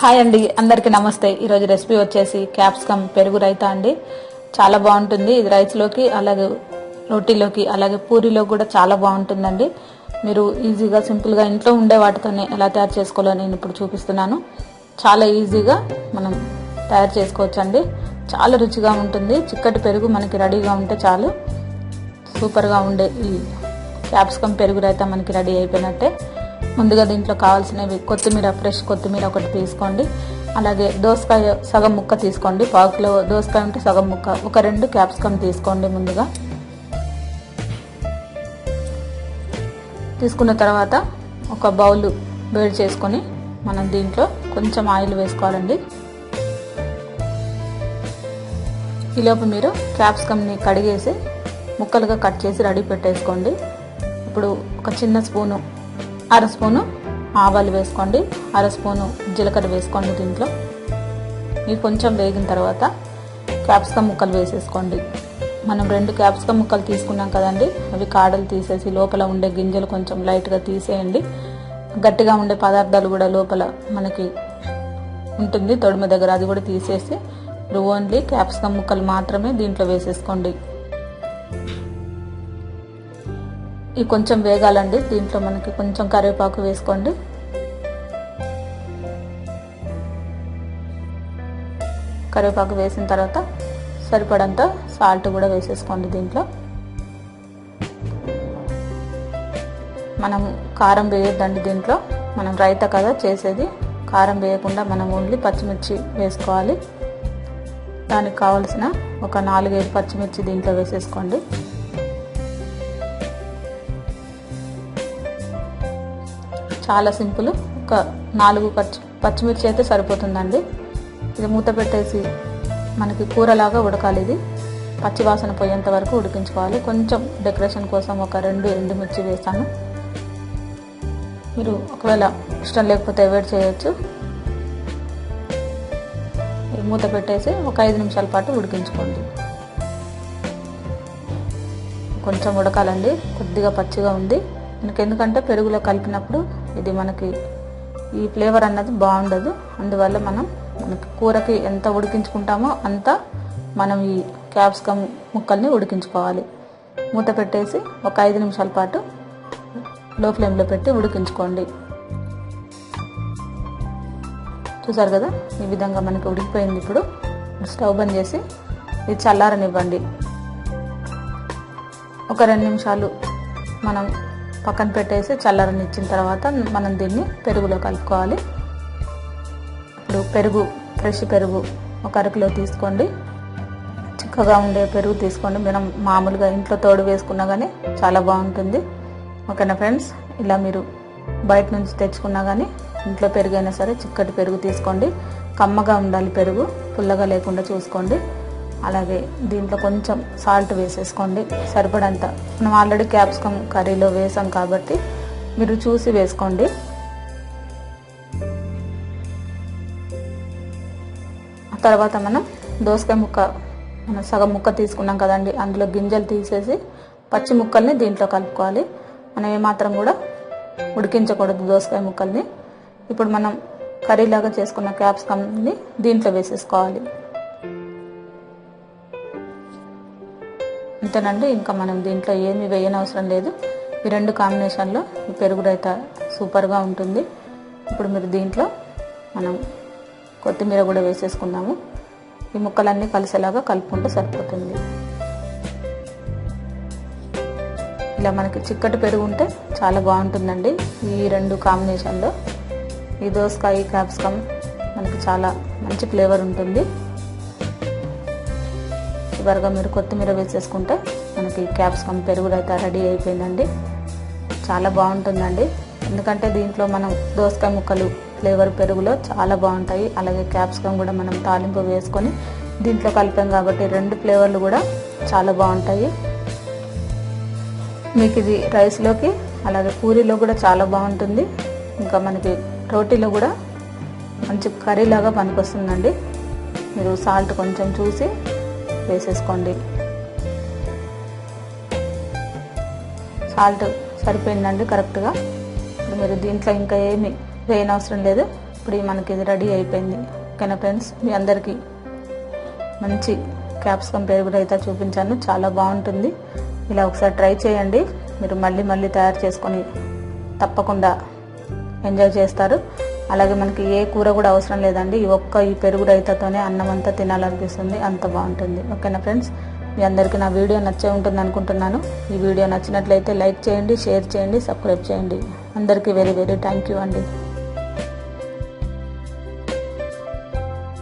Hi అండి, అందరికీ నమస్తే. ఈరోజు రెసిపీ వచ్చేసి క్యాప్సికమ్ పెరుగు రైతా అండి. చాలా బాగుంటుంది. ఇది రైస్లోకి, అలాగే రోటీలోకి, అలాగే పూరీలో కూడా చాలా బాగుంటుందండి. మీరు ఈజీగా సింపుల్గా ఇంట్లో ఉండే వాటితోనే ఎలా తయారు చేసుకోవాలో నేను ఇప్పుడు చూపిస్తున్నాను. చాలా ఈజీగా మనం తయారు చేసుకోవచ్చండి. చాలా రుచిగా ఉంటుంది. చిక్కటి పెరుగు మనకి రెడీగా ఉంటే చాలు. సూపర్గా ఉండే ఈ క్యాప్సికమ్ పెరుగు రైతా మనకి రెడీ అయిపోయినట్టే. ముందుగా దీంట్లో కావాల్సినవి కొత్తిమీర, ఫ్రెష్ కొత్తిమీర ఒకటి తీసుకోండి. అలాగే దోసకాయ సగం ముక్క తీసుకోండి. పావు కిలో దోసకాయ ఉంటే సగం ముక్క, ఒక 2 క్యాప్సికమ్ తీసుకోండి. ముందుగా తీసుకున్న తర్వాత ఒక బౌల్ వేడి చేసుకొని మనం దీంట్లో కొంచెం ఆయిల్ వేసుకోవాలండి. ఈలోపు మీరు క్యాప్సికమ్ని కడిగేసి ముక్కలుగా కట్ చేసి రెడీ పెట్టేసుకోండి. ఇప్పుడు ఒక చిన్న స్పూను, 1/2 స్పూను ఆవాలు వేసుకోండి, 1/2 స్పూను జీలకర్ర వేసుకోండి. దీంట్లో ఇవి కొంచెం వేగిన తర్వాత క్యాప్సికమ్ ముక్కలు వేసేసుకోండి. మనం 2 క్యాప్సికమ్ ముక్కలు తీసుకున్నాం కదండి, అవి కాడలు తీసేసి లోపల ఉండే గింజలు కొంచెం లైట్గా తీసేయండి. గట్టిగా ఉండే పదార్థాలు కూడా లోపల మనకి ఉంటుంది తొడిమ దగ్గర, అది కూడా తీసేసి ఓన్లీ క్యాప్సికమ్ ముక్కలు మాత్రమే దీంట్లో వేసేసుకోండి. ఇవి కొంచెం వేగాలండి. దీంట్లో మనకి కొంచెం కరివేపాకు వేసుకోండి. కరివేపాకు వేసిన తర్వాత సరిపడంత సాల్ట్ కూడా వేసేసుకోండి. దీంట్లో మనం కారం వేయొద్దండి. దీంట్లో మనం రైతా కదా చేసేది, కారం వేయకుండా మనం ఓన్లీ పచ్చిమిర్చి వేసుకోవాలి. దానికి కావలసిన ఒక 4-5 పచ్చిమిర్చి దీంట్లో వేసేసుకోండి. చాలా సింపుల్. ఒక 4 పచ్చిమిర్చి అయితే సరిపోతుందండి. ఇది మూత పెట్టేసి మనకి కూరలాగా ఉడకాలి. ఇది పచ్చి వాసన పోయేంత వరకు ఉడికించుకోవాలి. కొంచెం డెకరేషన్ కోసం ఒక 2 ఎండుమిర్చి వేస్తాను. మీరు ఒకవేళ ఇష్టం లేకపోతే అవాయిడ్ చేయొచ్చు. మూత పెట్టేసి ఒక 5 నిమిషాల పాటు ఉడికించుకోండి. కొంచెం ఉడకాలండి, కొద్దిగా పచ్చిగా ఉంది. ఎందుకంటే పెరుగులో కలిపినప్పుడు ఇది మనకి ఈ ఫ్లేవర్ అన్నది బాగుండదు. అందువల్ల మనకి కూరకి ఎంత ఉడికించుకుంటామో అంత మనం ఈ క్యాప్సికమ్ ముక్కల్ని ఉడికించుకోవాలి. మూత పెట్టేసి ఒక 5 నిమిషాల పాటు లో ఫ్లేమ్లో పెట్టి ఉడికించుకోండి. చూసారు కదా, ఈ విధంగా మనకి ఉడికిపోయింది. ఇప్పుడు స్టవ్ బంద్ చేసి ఇది చల్లారనివ్వండి. ఒక 2 నిమిషాలు మనం పక్కన పెట్టేసి చల్లారనిచ్చిన తర్వాత మనం దీన్ని పెరుగులో కలుపుకోవాలి. ఇప్పుడు పెరుగు, ఫ్రెష్ పెరుగు ఒక 1/2 కిలో తీసుకోండి. చిక్కగా ఉండే పెరుగు తీసుకోండి. మనం మామూలుగా ఇంట్లో తోడు వేసుకున్నా కానీ చాలా బాగుంటుంది. ఓకేనా ఫ్రెండ్స్, ఇలా మీరు బయట నుంచి తెచ్చుకున్నా కానీ ఇంట్లో పెరుగైనా సరే చిక్కటి పెరుగు తీసుకోండి. కమ్మగా ఉండాలి పెరుగు, పుల్లగా లేకుండా చూసుకోండి. అలాగే దీంట్లో కొంచెం సాల్ట్ వేసేసుకోండి, సరిపడంత. మనం ఆల్రెడీ క్యాప్సికమ్ కర్రీలో వేసాం కాబట్టి మీరు చూసి వేసుకోండి. ఆ తర్వాత మనం దోసకాయ ముక్క, మనం సగం ముక్క తీసుకున్నాం కదండి, అందులో గింజలు తీసేసి పచ్చి ముక్కల్ని దీంట్లో కలుపుకోవాలి. మనం ఏమాత్రం కూడా ఉడికించకూడదు దోసకాయ ముక్కల్ని. ఇప్పుడు మనం కర్రీలాగా చేసుకున్న క్యాప్సికమ్ని దీంట్లో వేసేసుకోవాలి. అంతేనండి, ఇంకా మనం దీంట్లో ఏమీ వేయనవసరం లేదు. ఈ 2 కాంబినేషన్లో ఈ పెరుగు రైతా సూపర్గా ఉంటుంది. ఇప్పుడు మీరు దీంట్లో మనం కొత్తిమీర కూడా వేసేసుకుందాము. ఈ ముక్కలన్నీ కలిసేలాగా కలుపుకుంటే సరిపోతుంది. ఇలా మనకి చిక్కటి పెరుగు ఉంటే చాలా బాగుంటుందండి. ఈ 2 కాంబినేషన్లో ఈ దోసకాయ, క్యాప్సికమ్ మనకి చాలా మంచి ఫ్లేవర్ ఉంటుంది. చివరిగా మీరు కొత్తిమీర వేసేసుకుంటే మనకి క్యాప్సికమ్ పెరుగు రైతా రెడీ అయిపోయిందండి. చాలా బాగుంటుందండి. ఎందుకంటే దీంట్లో మనం దోసకాయ ముక్కలు ఫ్లేవర్ పెరుగులో చాలా బాగుంటాయి. అలాగే క్యాప్సికమ్ కూడా మనం తాలింపు వేసుకొని దీంట్లో కలిపాం కాబట్టి 2 ఫ్లేవర్లు కూడా చాలా బాగుంటాయి. మీకు ఇది రైస్లోకి, అలాగే పూరీలో కూడా చాలా బాగుంటుంది. ఇంకా మనకి రోటీలో కూడా మంచి కర్రీలాగా పనికొస్తుందండి. మీరు సాల్ట్ కొంచెం చూసి వేసేసుకోండి. సాల్ట్ సరిపోయిందండి కరెక్ట్గా. ఇప్పుడు మీరు దీంట్లో ఇంకా ఏమి వేయనవసరం లేదు. ఇప్పుడు మనకి ఇది రెడీ అయిపోయింది. ఓకేనా ఫ్రెండ్స్, మీ అందరికీ మంచి క్యాప్సికమ్ పెరుగు రైతా చూపించాను. చాలా బాగుంటుంది. ఇలా ఒకసారి ట్రై చేయండి. మీరు మళ్ళీ మళ్ళీ తయారు చేసుకొని తప్పకుండా ఎంజాయ్ చేస్తారు. అలాగే మనకి ఏ కూర కూడా అవసరం లేదండి. ఈ పెరుగు రైతాతోనే అన్నం అంతా తినాలనిపిస్తుంది, అంత బాగుంటుంది. ఓకేనా ఫ్రెండ్స్, మీ అందరికీ నా వీడియో నచ్చే ఉంటుంది అనుకుంటున్నాను. ఈ వీడియో నచ్చినట్లయితే లైక్ చేయండి, షేర్ చేయండి, సబ్స్క్రైబ్ చేయండి. అందరికీ వెరీ వెరీ థ్యాంక్ యూ అండి.